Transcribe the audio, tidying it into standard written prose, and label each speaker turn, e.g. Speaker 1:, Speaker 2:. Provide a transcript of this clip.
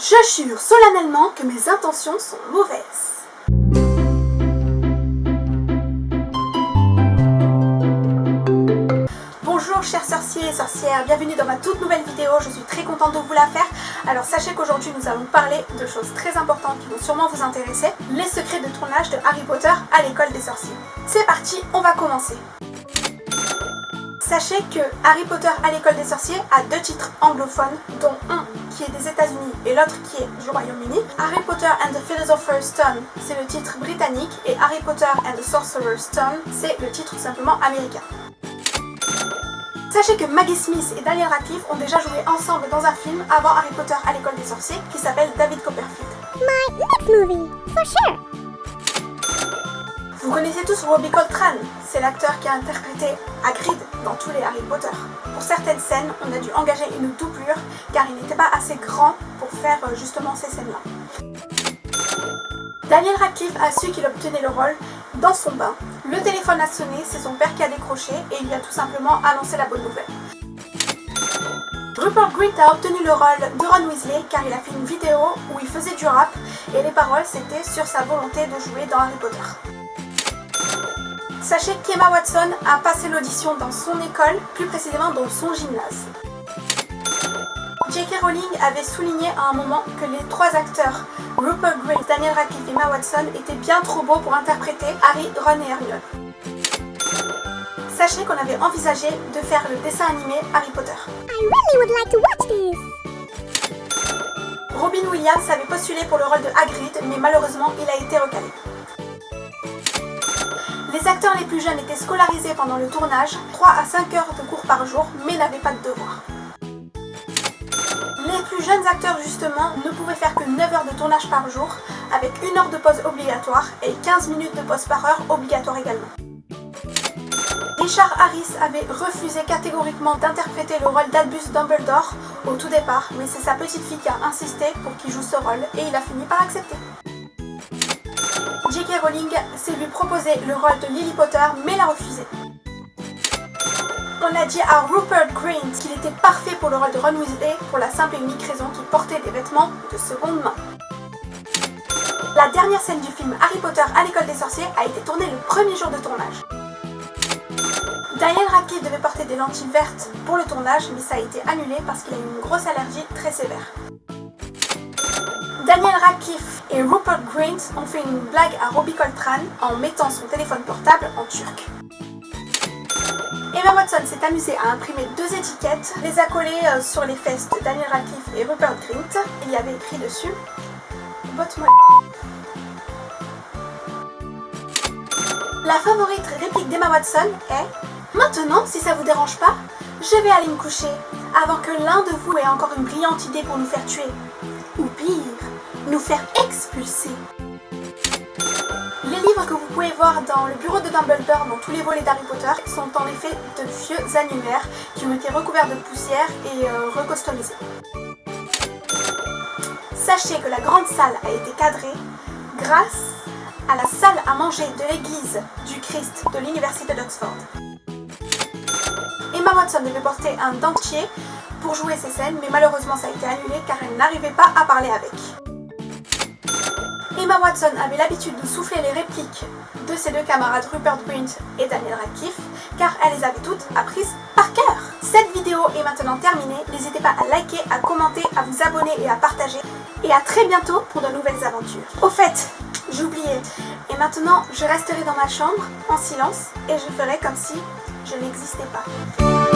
Speaker 1: Je jure solennellement que mes intentions sont mauvaises. Bonjour chers sorciers et sorcières, bienvenue dans ma toute nouvelle vidéo, je suis très contente de vous la faire. Alors sachez qu'aujourd'hui nous allons parler de choses très importantes qui vont sûrement vous intéresser. Les secrets de tournage de Harry Potter à l'école des sorciers. C'est parti, on va commencer. Sachez que Harry Potter à l'école des sorciers a deux titres anglophones, dont un qui est des États-Unis et l'autre qui est du Royaume-Uni. Harry Potter and the Philosopher's Stone, c'est le titre britannique, et Harry Potter and the Sorcerer's Stone, c'est le titre tout simplement américain. Sachez que Maggie Smith et Daniel Radcliffe ont déjà joué ensemble dans un film avant Harry Potter à l'école des sorciers qui s'appelle David Copperfield.
Speaker 2: My next movie, for sure.
Speaker 1: Vous connaissez tous Robbie Coltrane, c'est l'acteur qui a interprété Hagrid dans tous les Harry Potter. Pour certaines scènes, on a dû engager une doublure car il n'était pas assez grand pour faire justement ces scènes-là. Daniel Radcliffe a su qu'il obtenait le rôle dans son bain. Le téléphone a sonné, c'est son père qui a décroché et il lui a tout simplement annoncé la bonne nouvelle. Rupert Grint a obtenu le rôle de Ron Weasley car il a fait une vidéo où il faisait du rap et les paroles c'était sur sa volonté de jouer dans Harry Potter. Sachez qu'Emma Watson a passé l'audition dans son école, plus précisément dans son gymnase. J.K. Rowling avait souligné à un moment que les trois acteurs, Rupert Grint, Daniel Radcliffe et Emma Watson, étaient bien trop beaux pour interpréter Harry, Ron et Hermione. Sachez qu'on avait envisagé de faire le dessin animé Harry Potter.
Speaker 2: I really would like to watch this.
Speaker 1: Robin Williams avait postulé pour le rôle de Hagrid, mais malheureusement il a été recalé. Les acteurs les plus jeunes étaient scolarisés pendant le tournage, 3 à 5 heures de cours par jour, mais n'avaient pas de devoirs. Les plus jeunes acteurs justement ne pouvaient faire que 9 heures de tournage par jour, avec 1 heure de pause obligatoire et 15 minutes de pause par heure obligatoire également. Richard Harris avait refusé catégoriquement d'interpréter le rôle d'Albus Dumbledore au tout départ, mais c'est sa petite fille qui a insisté pour qu'il joue ce rôle et il a fini par accepter. J.K. Rowling s'est lui proposé le rôle de Lily Potter mais l'a refusé. On a dit à Rupert Grint qu'il était parfait pour le rôle de Ron Weasley pour la simple et unique raison qu'il portait des vêtements de seconde main. La dernière scène du film Harry Potter à l'école des sorciers a été tournée le premier jour de tournage. Daniel Radcliffe devait porter des lentilles vertes pour le tournage mais ça a été annulé parce qu'il a eu une grosse allergie très sévère. Daniel Radcliffe et Rupert Grint ont fait une blague à Robbie Coltrane en mettant son téléphone portable en turc. Emma Watson s'est amusée à imprimer 2 étiquettes, les a collées sur les fesses de Daniel Radcliffe et Rupert Grint. Il y avait écrit dessus « Botte-moi ». La favorite réplique d'Emma Watson est « Maintenant, si ça vous dérange pas, je vais aller me coucher, avant que l'un de vous ait encore une brillante idée pour nous faire tuer. Ou pire, nous faire expulser. » Les livres que vous pouvez voir dans le bureau de Dumbledore dans tous les volets d'Harry Potter sont en effet de vieux annulaires qui ont été recouverts de poussière et recustomisés. Sachez que la grande salle a été cadrée grâce à la salle à manger de l'église du Christ de l'université d'Oxford. Emma Watson devait porter un dentier pour jouer ces scènes, mais malheureusement ça a été annulé car elle n'arrivait pas à parler avec. Emma Watson avait l'habitude de souffler les répliques de ses deux camarades Rupert Grint et Daniel Radcliffe car elle les avait toutes apprises par cœur. Cette vidéo est maintenant terminée, n'hésitez pas à liker, à commenter, à vous abonner et à partager. Et à très bientôt pour de nouvelles aventures. Au fait, j'ai oublié, et maintenant je resterai dans ma chambre en silence et je ferai comme si je n'existais pas.